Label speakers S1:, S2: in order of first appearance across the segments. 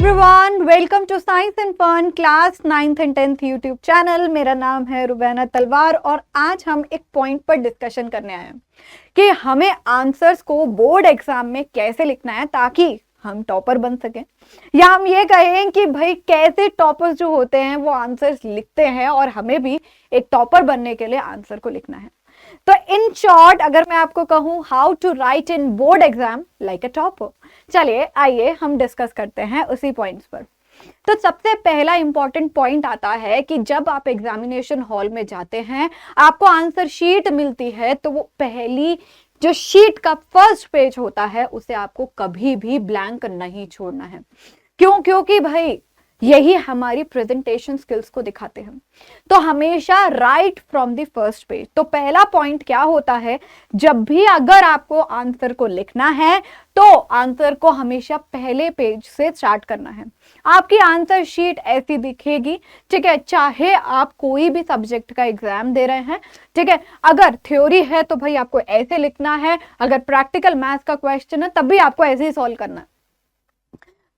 S1: Everyone, welcome to science and fun class 9th and 10th YouTube channel. मेरा नाम है रुबैना तलवार और आज हम एक पॉइंट पर डिस्कशन करने आए हैं कि हमें आंसर्स को बोर्ड एग्जाम में कैसे लिखना है ताकि हम टॉपर बन सकें, या हम ये कहें कि भाई कैसे टॉपर्स जो होते हैं वो आंसर्स लिखते हैं और हमें भी एक टॉपर बनने के लिए आंसर को लिखना है। तो इन शॉर्ट अगर मैं आपको कहूं how to write in board exam like a topper, चलिए आइए हम डिस्कस करते हैं उसी पॉइंट्स पर। तो सबसे पहला इंपॉर्टेंट पॉइंट आता है कि जब आप एग्जामिनेशन हॉल में जाते हैं, आपको आंसर शीट मिलती है, तो वो पहली जो शीट का फर्स्ट पेज होता है उसे आपको कभी भी ब्लैंक नहीं छोड़ना है। क्यों? क्योंकि भाई यही हमारी प्रेजेंटेशन स्किल्स को दिखाते हैं। तो हमेशा right from the first page. तो पहला पॉइंट क्या होता है, जब भी अगर आपको आंसर को लिखना है तो आंसर को हमेशा पहले पेज से स्टार्ट करना है। आपकी आंसर शीट ऐसी दिखेगी, ठीक है, चाहे आप कोई भी सब्जेक्ट का एग्जाम दे रहे हैं, ठीक है। अगर थ्योरी है तो भाई आपको ऐसे लिखना है, अगर प्रैक्टिकल मैथ्स का क्वेश्चन है तब भी आपको ऐसे ही सॉल्व करना है।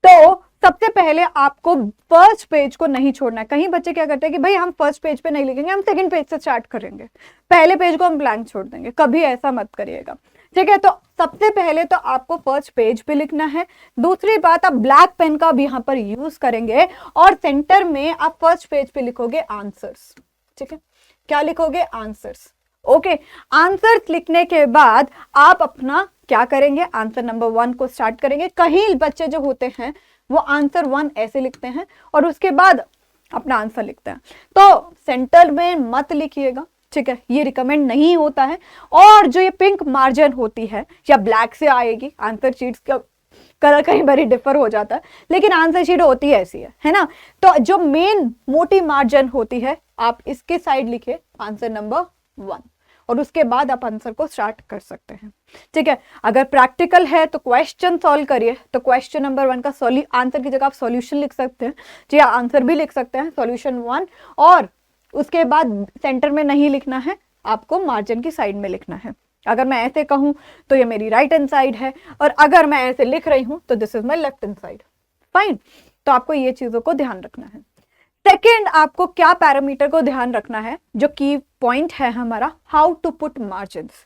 S1: तो सबसे पहले आपको फर्स्ट पेज को नहीं छोड़ना है। कहीं बच्चे क्या करते हैं कि भाई हम फर्स्ट पेज पे नहीं लिखेंगे, हम सेकंड पेज से स्टार्ट करेंगे, पहले पेज को हम ब्लैंक छोड़ देंगे। कभी ऐसा मत करिएगा, ठीक है। तो सबसे पहले तो आपको फर्स्ट पेज पे लिखना है। दूसरी बात, आप ब्लैक पेन का भी यहाँ पर यूज करेंगे और सेंटर में आप फर्स्ट पेज पे लिखोगे आंसर्स, ठीक है। क्या लिखोगे? आंसर्स। ओके, आंसर्स लिखने के बाद आप अपना क्या करेंगे, आंसर नंबर 1 को स्टार्ट करेंगे। कहीं बच्चे जो होते हैं वो आंसर 1 ऐसे लिखते हैं और उसके बाद अपना आंसर लिखते हैं, तो सेंटर में मत लिखिएगा, ठीक है, ये रिकमेंड नहीं होता है। और जो ये पिंक मार्जिन होती है या ब्लैक से आएगी, आंसर शीट्स का कलर कई बार डिफर हो जाता है, लेकिन आंसर शीट होती है ऐसी है ना। तो जो मेन मोटी मार्जिन होती है आप इसके साइड लिखिए आंसर नंबर 1 और उसके बाद आप आंसर को स्टार्ट कर सकते हैं, ठीक है। अगर प्रैक्टिकल है तो क्वेश्चन सॉल्व करिए, तो क्वेश्चन नंबर 1 का आंसर की जगह आप सॉल्यूशन लिख सकते हैं, जी हाँ, आंसर भी लिख सकते हैं सॉल्यूशन 1, और उसके बाद सेंटर में नहीं लिखना है, आपको मार्जिन की साइड में लिखना है। अगर मैं ऐसे कहूं तो ये मेरी राइट हैंड साइड है और अगर मैं ऐसे लिख रही हूं तो this is my left hand side. Fine, तो आपको ये चीजों को ध्यान रखना है। सेकेंड, आपको क्या पैरामीटर को ध्यान रखना है, जो की पॉइंट है हमारा, how to put margins.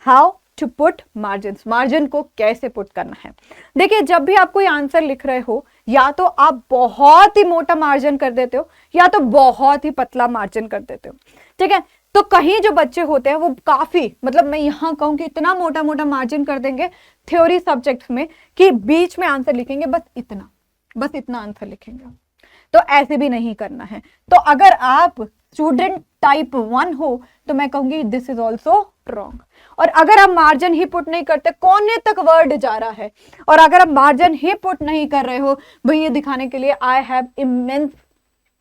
S1: How to put margins, margin को कैसे पुट करना है। देखिए, जब भी आप कोई आंसर लिख रहे हो, या तो आप बहुत ही मोटा मार्जिन कर देते हो या तो बहुत ही पतला मार्जिन कर देते हो, ठीक है। तो कहीं जो बच्चे होते हैं वो काफी, मतलब मैं यहां कहूं कि इतना मोटा मोटा मार्जिन कर देंगे थ्योरी सब्जेक्ट्स में कि बीच में आंसर लिखेंगे बस इतना आंसर लिखेंगे। तो ऐसे भी नहीं करना है। तो अगर आप स्टूडेंट टाइप 1 हो तो मैं कहूंगी दिस इज ऑल्सो रॉन्ग। और अगर आप मार्जिन ही पुट नहीं करते, कोने तक वर्ड जा रहा है, और अगर आप मार्जिन ही पुट नहीं कर रहे हो भाई ये दिखाने के लिए I have immense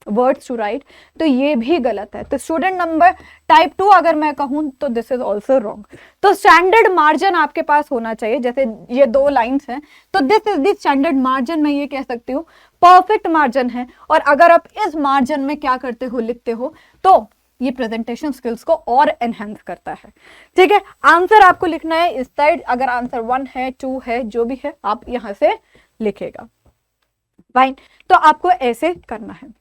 S1: words to write, तो ये भी गलत है। तो स्टूडेंट नंबर टाइप 2 अगर मैं कहूं तो दिस इज ऑल्सो रॉन्ग। तो स्टैंडर्ड मार्जिन आपके पास होना चाहिए, जैसे ये 2 लाइंस हैं तो this is the standard margin, मैं ये कह सकती हूँ परफेक्ट मार्जिन है। और अगर आप इस मार्जिन में क्या करते हो, लिखते हो, तो ये प्रेजेंटेशन स्किल्स को और एनहेंस करता है, ठीक है। आंसर आपको लिखना है इस साइड, अगर आंसर 1 है 2 है जो भी है आप यहां से लिखेगा। फाइन, तो आपको ऐसे करना है।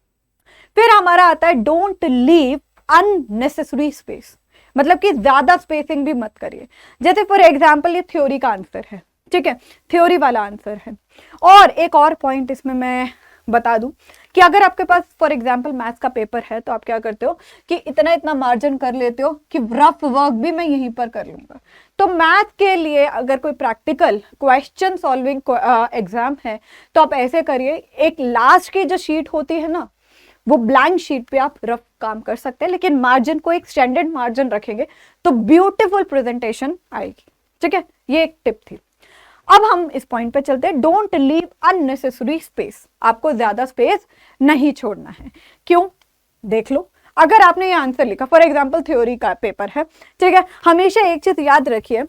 S1: फिर हमारा आता है डोंट लीव अननेसेसरी स्पेस, मतलब कि ज्यादा स्पेसिंग भी मत करिए। जैसे फॉर एग्जाम्पल ये थ्योरी का आंसर है, ठीक है, थ्योरी वाला आंसर है। और एक और पॉइंट इसमें मैं बता दूं कि अगर आपके पास फॉर एग्जाम्पल मैथ्स का पेपर है तो आप क्या करते हो कि इतना मार्जिन कर लेते हो कि रफ वर्क भी मैं यहीं पर कर लूंगा। तो मैथ के लिए अगर कोई प्रैक्टिकल क्वेश्चन सॉल्विंग एग्जाम है तो आप ऐसे करिए, एक लास्ट की जो शीट होती है ना वो ब्लैंक शीट पे आप रफ काम कर सकते हैं, लेकिन मार्जिन को एक स्टैंडर्ड मार्जिन रखेंगे तो ब्यूटीफुल प्रेजेंटेशन आएगी, ठीक है। ये एक टिप थी। अब हम इस पॉइंट पे चलते हैं, डोंट लीव अननेसेसरी स्पेस, आपको ज्यादा स्पेस नहीं छोड़ना है। क्यों? देख लो, अगर आपने ये आंसर लिखा, फॉर एग्जाम्पल थ्योरी का पेपर है, ठीक है, हमेशा एक चीज याद रखिए,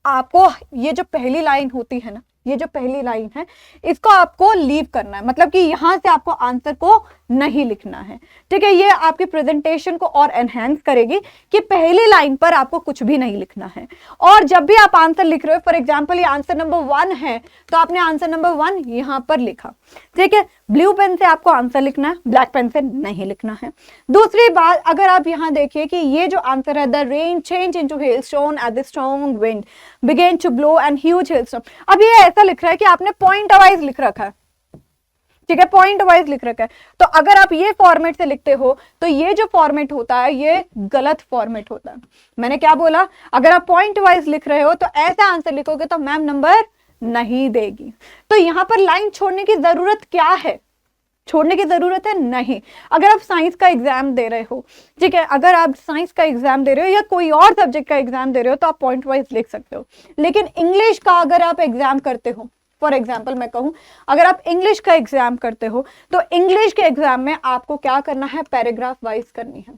S1: आपको ये जो पहली लाइन होती है ना, ये जो पहली लाइन है इसको आपको लीव करना है, मतलब कि यहां से आपको आंसर को नहीं लिखना है। ठीक है, ये आपकी प्रेजेंटेशन को और एनहेंस करेगी कि पहली लाइन पर आपको कुछ भी नहीं लिखना है। और जब भी आप आंसर लिख रहे हो, फॉर एग्जांपल ये आंसर नंबर 1 है तो आपने आंसर नंबर 1 यहां पर लिखा। ठीक है, ब्लू पेन से आपको आंसर लिखना है, ब्लैक पेन से नहीं लिखना है। दूसरी बात, अगर आप यहां देखिए कि ये जो आंसर है, the rain change into hailstone at the strong wind began to blow and huge hailstone. अब ये ऐसा लिख रहा है कि आपने पॉइंट वाइज लिख रखा है। ठीक है, पॉइंट वाइज लिख रखा है। तो अगर आप ये फॉर्मेट से लिखते हो तो ये जो फॉर्मेट होता है ये गलत फॉर्मेट होता है। मैंने क्या बोला, अगर आप पॉइंट वाइज लिख रहे हो तो ऐसा आंसर लिखोगे तो मैम नंबर नहीं देगी। तो यहां पर लाइन छोड़ने की जरूरत क्या है, छोड़ने की जरूरत है नहीं। अगर आप साइंस का एग्जाम दे रहे हो, ठीक है, अगर आप साइंस का एग्जाम दे रहे हो या कोई और सब्जेक्ट का एग्जाम दे रहे हो तो आप पॉइंट वाइज लिख सकते हो। लेकिन इंग्लिश का अगर आप एग्जाम करते हो, फॉर एग्जाम्पल मैं कहूं, अगर आप इंग्लिश का एग्जाम करते हो तो इंग्लिश के एग्जाम में आपको क्या करना है, पैराग्राफ वाइज करनी है।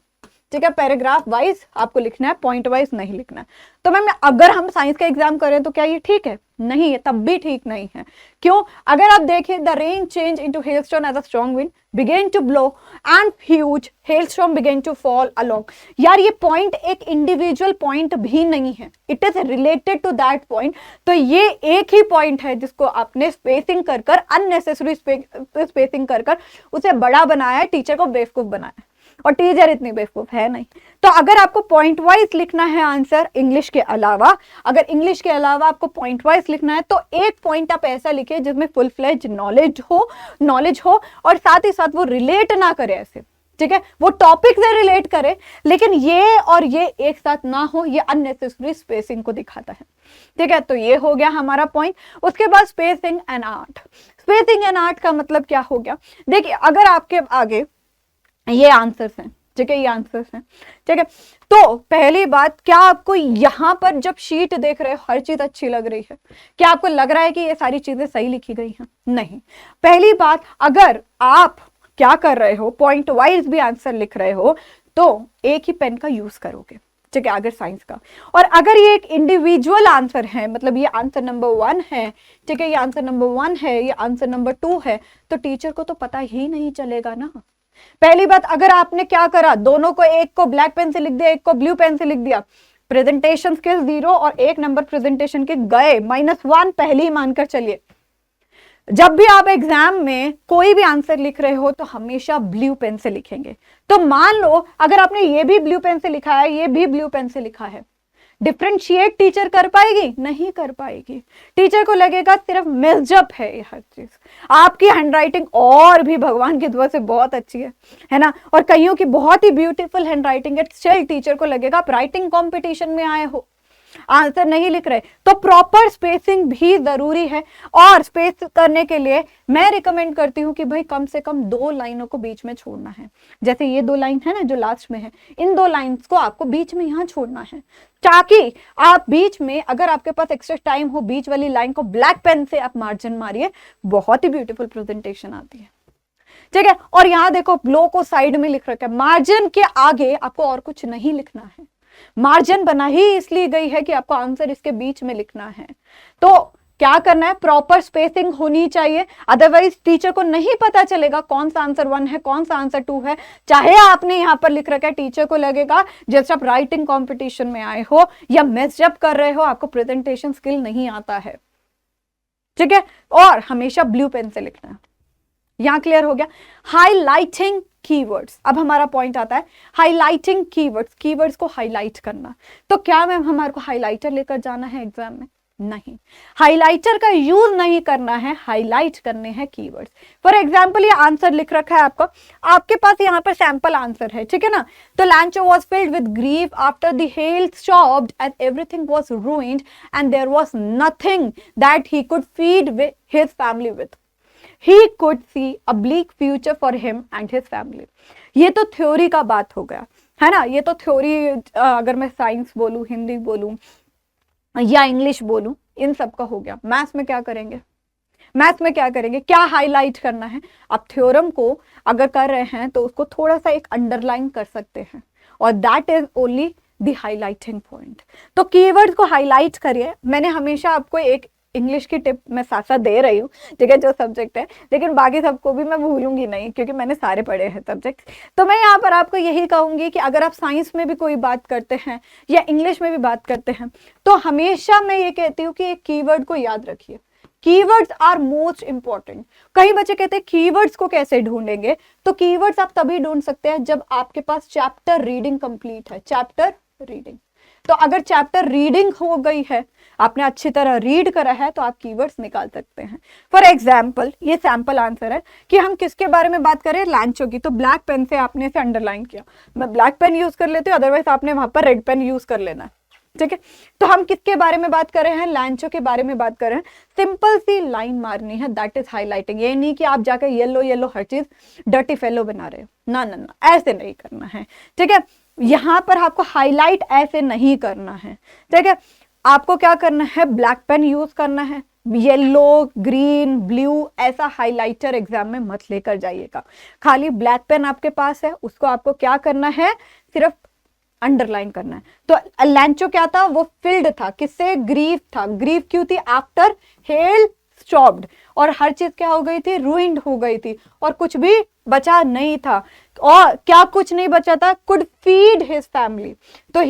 S1: ठीक है, पैराग्राफ वाइज आपको लिखना है, पॉइंट वाइज नहीं लिखना है। तो मैम अगर हम साइंस का एग्जाम करें तो क्या ये ठीक है? नहीं है, तब भी ठीक नहीं है। क्यों? अगर आप देखें, the rain change into hailstone as a strong wind began to blow and huge hailstorm began to fall along. यार ये पॉइंट एक इंडिविजुअल पॉइंट भी नहीं है, it is related to that point. तो ये एक ही पॉइंट है जिसको आपने स्पेसिंग कर कर, अननेसेसरी स्पेसिंग कर कर उसे बड़ा बनाया, टीचर को बेवकूफ बनाया, और टीचर इतनी बेवकूफ है नहीं। तो अगर आपको पॉइंट वाइज लिखना है आंसर इंग्लिश के अलावा, अगर इंग्लिश के अलावा आपको पॉइंट वाइज लिखना है तो एक पॉइंट आप ऐसा लिखिए जिसमें फुल फ्लेज नॉलेज हो और साथ ही साथ वो रिलेट ना करे ऐसे। ठीक है, वो टॉपिक से रिलेट करे लेकिन ये और ये एक साथ ना हो, ये अननेसेसरी स्पेसिंग को दिखाता है। ठीक है, तो ये हो गया हमारा पॉइंट। उसके बाद spacing and art. Spacing and art का मतलब क्या हो गया? देखिए, अगर आपके आगे ये आंसर्स हैं, ठीक है, ये आंसर्स हैं, ठीक है, तो पहली बात, क्या आपको यहां पर जब शीट देख रहे हो हर चीज अच्छी लग रही है? क्या आपको लग रहा है कि ये सारी चीजें सही लिखी गई हैं? नहीं। पहली बात, अगर आप क्या कर रहे हो, पॉइंट वाइज भी आंसर लिख रहे हो तो एक ही पेन का यूज करोगे। ठीक है, अगर साइंस का, और अगर ये एक इंडिविजुअल आंसर है, मतलब ये आंसर नंबर 1 है, ठीक है, ये आंसर नंबर 1 है, ये आंसर नंबर 2 है, तो टीचर को तो पता ही नहीं चलेगा ना। पहली बात, अगर आपने क्या करा, दोनों को, एक को ब्लैक पेन से लिख दिया, एक को ब्लू पेन से लिख दिया, प्रेजेंटेशन स्किल्स 0 और 1 नंबर प्रेजेंटेशन के गए, -1 पहले ही मानकर चलिए। जब भी आप एग्जाम में कोई भी आंसर लिख रहे हो तो हमेशा ब्लू पेन से लिखेंगे। तो मान लो अगर आपने ये भी ब्लू पेन से लिखा है, ये भी ब्लू पेन से लिखा है, डिफ्रेंशिएट टीचर कर पाएगी? नहीं कर पाएगी। टीचर को लगेगा सिर्फ मिसजप है ये हर चीज। आपकी हैंडराइटिंग और भी भगवान की दुआ से बहुत अच्छी है ना, और कईयों की बहुत ही ब्यूटीफुल हैंडराइटिंग है, स्टिल टीचर को लगेगा आप राइटिंग कॉम्पिटिशन में आए हो, आंसर नहीं लिख रहे। तो प्रॉपर स्पेसिंग भी जरूरी है, और स्पेस करने के लिए मैं रिकमेंड करती हूँ कि भाई कम से कम 2 लाइनों को बीच में छोड़ना है। जैसे ये 2 लाइन है ना जो लास्ट में है, इन 2 लाइन्स को आपको बीच में यहाँ छोड़ना है, ताकि आप बीच में, अगर आपके पास एक्स्ट्रा टाइम हो, बीच वाली लाइन को ब्लैक पेन से आप मार्जिन मारिए, बहुत ही ब्यूटीफुल प्रेजेंटेशन आती है। ठीक है, और यहाँ देखो ब्लो को साइड में लिख रखा है, मार्जिन के आगे आपको और कुछ नहीं लिखना है। मार्जिन बना ही इसलिए गई है कि आपको आंसर इसके बीच में लिखना है। तो क्या करना है, प्रॉपर स्पेसिंग होनी चाहिए, अदरवाइज टीचर को नहीं पता चलेगा कौन सा आंसर 1 है, कौन सा आंसर 2 है। चाहे आपने यहां पर लिख रखा है, टीचर को लगेगा जैसे आप राइटिंग कंपटीशन में आए हो या मिसजप कर रहे हो, आपको प्रेजेंटेशन स्किल नहीं आता है। ठीक है, और हमेशा ब्लू पेन से लिखना है। यहां क्लियर हो गया? हाईलाइटिंग कीवर्ड्स, अब हमारा पॉइंट आता है हाईलाइटिंग कीवर्ड्स, कीवर्ड्स को हाईलाइट करना। तो क्या मैम हमारे को हाईलाइटर लेकर जाना है एग्जाम में? नहीं, हाइलाइटर का यूज नहीं करना है, हाईलाइट करने हैं कीवर्ड्स। फॉर एग्जांपल ये आंसर लिख रखा है आपका, आपके पास यहाँ पर सैंपल आंसर है, ठीक है ना। तो Lencho was filled with grief after the hail stopped and everything was ruined and there was nothing that he could feed his family with. He could see a bleak future for him and his family. ये तो theory का बात हो गया, है ना। ये तो थ्योरी, अगर मैं साइंस बोलूं, हिंदी बोलूं या इंग्लिश बोलूं, इन सब का हो गया। मैथ्स में क्या करेंगे? मैथ्स में क्या करेंगे? क्या हाईलाइट करना है? आप थ्योरम को अगर कर रहे हैं तो उसको थोड़ा सा एक अंडरलाइन कर सकते हैं, और that is only the highlighting point. तो कीवर्ड्स को हाईलाइट करिए। मैंने हमेशा आपको एक इंग्लिश की टिप मैं साथ साथ दे रही हूँ, ठीक है, जो सब्जेक्ट है, लेकिन बाकी सबको भी मैं भूलूंगी नहीं क्योंकि मैंने सारे पढ़े हैं सब्जेक्ट। तो मैं यहाँ पर आपको यही कहूंगी कि अगर आप साइंस में भी कोई बात करते हैं या इंग्लिश में भी बात करते हैं तो हमेशा मैं ये कहती हूँ कि एक कीवर्ड को याद रखिए। Keywords are most important. कई बच्चे कहते हैं कीवर्ड्स को कैसे ढूंढेंगे, तो कीवर्ड्स आप तभी ढूंढ सकते हैं जब आपके पास चैप्टर रीडिंग कंप्लीट है। चैप्टर रीडिंग, तो अगर चैप्टर रीडिंग हो गई है, आपने अच्छी तरह रीड करा है, तो आप कीवर्ड्स निकाल सकते हैं। फॉर एग्जाम्पल, ये सैंपल आंसर है कि हम किसके बारे में बात करें, लैंचो की। तो ब्लैक पेन से आपने इसे अंडरलाइन किया, मैं ब्लैक पेन यूज कर लेती हूँ, अदरवाइज आपने वहां पर रेड पेन यूज कर लेना है, ठीक है। तो हम किसके बारे में बात कर रहे हैं, लैंचो के बारे में बात कर रहे हैं। सिंपल सी लाइन मारनी है, दैट इज हाईलाइटिंग। ये नहीं कि आप जाकर येलो येलो हर चीज डर्टी फेलो बना रहे हो, ना ना ना, ऐसे नहीं करना है, ठीक है। यहां पर आपको हाईलाइट ऐसे नहीं करना है, ठीक है। आपको क्या करना है, ब्लैक पेन यूज करना है, येलो ग्रीन ब्लू ऐसा हाइलाइटर एग्जाम में मत लेकर जाइएगा। खाली ब्लैक पेन आपके पास है, उसको आपको क्या करना है, सिर्फ अंडरलाइन करना है। तो लैंचो क्या था, वो फिल्ड था, किससे, ग्रीफ था। ग्रीफ क्यों थी, आफ्टर हेल स्टॉप्ड, और हर चीज क्या हो गई थी, रूइंड हो गई थी, और कुछ भी बचा नहीं था। और क्या कुछ नहीं बचा था, कुड फीड हिज फैमिली। तो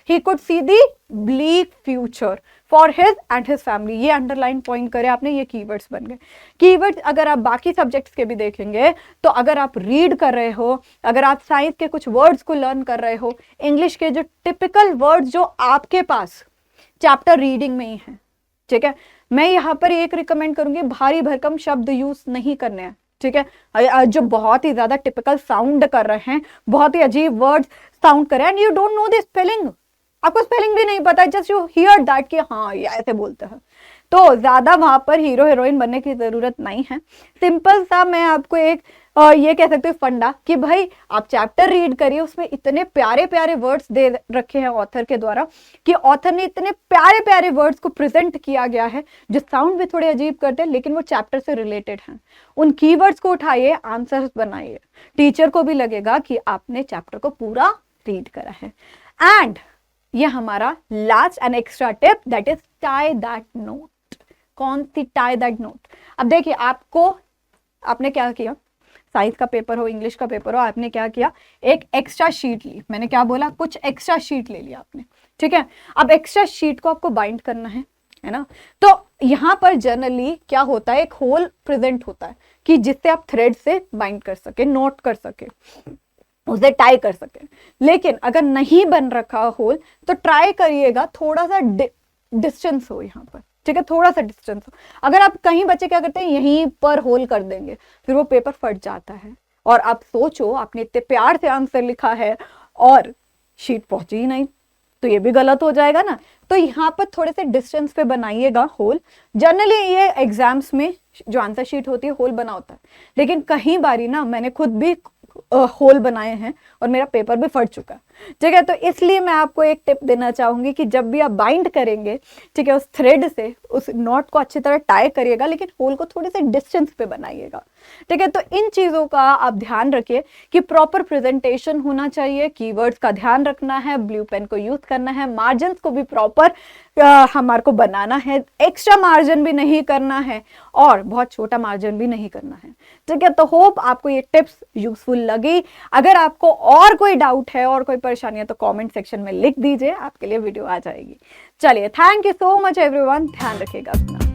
S1: he could see the bleak future for his and his family. ये अंडरलाइन पॉइंट करे आपने, ये कीवर्ड्स बन गए। कीवर्ड्स अगर आप बाकी सब्जेक्ट्स के भी देखेंगे, तो अगर आप रीड कर रहे हो, अगर आप साइंस के कुछ वर्ड्स को लर्न कर रहे हो, इंग्लिश के जो टिपिकल वर्ड्स जो आपके पास चैप्टर रीडिंग में ही है, ठीक है, मैं यहाँ पर एक रिकमेंड करूंगी, भारी भरकम शब्द यूज नहीं करने हैं, ठीक है। जो बहुत ही ज्यादा टिपिकल साउंड कर रहे हैं, बहुत ही अजीब वर्ड्स साउंड कर रहे हैं, and you don't know the spelling, आपको स्पेलिंग भी नहीं पता, जस्ट यू हियर दैट कि हाँ ये ऐसे बोलते हैं, तो ज्यादा वहां पर हीरो हीरोइन बनने की जरूरत नहीं है। सिंपल सा मैं आपको एक ये कह सकते हो फंडा कि भाई आप चैप्टर रीड करिए, उसमें इतने प्यारे प्यारे वर्ड्स दे रखे हैं ऑथर के द्वारा, कि ऑथर ने इतने प्यारे प्यारे वर्ड्स को प्रेजेंट किया गया है जो साउंड भी थोड़े अजीब करते हैं लेकिन वो चैप्टर से रिलेटेड हैं। उन कीवर्ड्स को उठाइए, आंसर्स बनाइए, टीचर को भी लगेगा कि आपने चैप्टर को पूरा रीड करा है। एंड ये हमारा last and extra tip, that is tie that note. कौन सी टाई दैट नोट, अब देखिए आपने क्या किया, साइंस का पेपर हो, इंग्लिश का पेपर हो, आपने क्या किया, एक एक्स्ट्रा शीट ली। मैंने क्या बोला, कुछ एक्स्ट्रा शीट ले लिया आपने, ठीक है। अब एक्स्ट्रा शीट को आपको बाइंड करना है ना। तो यहां पर जनरली क्या होता है, एक होल प्रेजेंट होता है कि जिससे आप थ्रेड से बाइंड कर सके, नोट कर सके, उसे टाई कर सके। लेकिन अगर नहीं बन रखा होल तो ट्राई करिएगा थोड़ा सा डिस्टेंस हो यहाँ पर, ठीक है, थोड़ा सा डिस्टेंस हो। अगर आप कहीं बच्चे क्या करते हैं, यहीं पर होल कर देंगे, फिर वो पेपर फट जाता है। और आप सोचो, आपने इतने प्यार से आंसर लिखा है और शीट पहुंची ही नहीं, तो ये भी गलत हो जाएगा ना। तो यहाँ पर थोड़े से डिस्टेंस पे बनाइएगा होल। जनरली ये एग्जाम्स में जो आंसर शीट होती है होल बना होता है, लेकिन कहीं बारी ना मैंने खुद भी होल बनाए हैं और मेरा पेपर भी फट चुका है, ठीक है। तो इसलिए मैं आपको एक टिप देना चाहूंगी कि जब भी आप बाइंड करेंगे, ठीक है, उस थ्रेड से उस नॉट को अच्छी तरह टाई करिएगा, लेकिन होल को थोड़े से डिस्टेंस पे बनाइएगा, ठीक है। तो इन चीजों का आप ध्यान रखिए कि प्रॉपर प्रेजेंटेशन होना चाहिए, कीवर्ड्स का ध्यान रखना है, ब्लू पेन को यूज करना है, मार्जिन को भी प्रॉपर हमारे को बनाना है, एक्स्ट्रा मार्जिन भी नहीं करना है और बहुत छोटा मार्जिन भी नहीं करना है, ठीक है। तो होप आपको ये टिप्स यूजफुल लगी। अगर आपको और कोई डाउट है और कोई परेशानी है तो कमेंट सेक्शन में लिख दीजिए, आपके लिए वीडियो आ जाएगी। चलिए, thank you so much everyone, ध्यान रखिएगा अपना।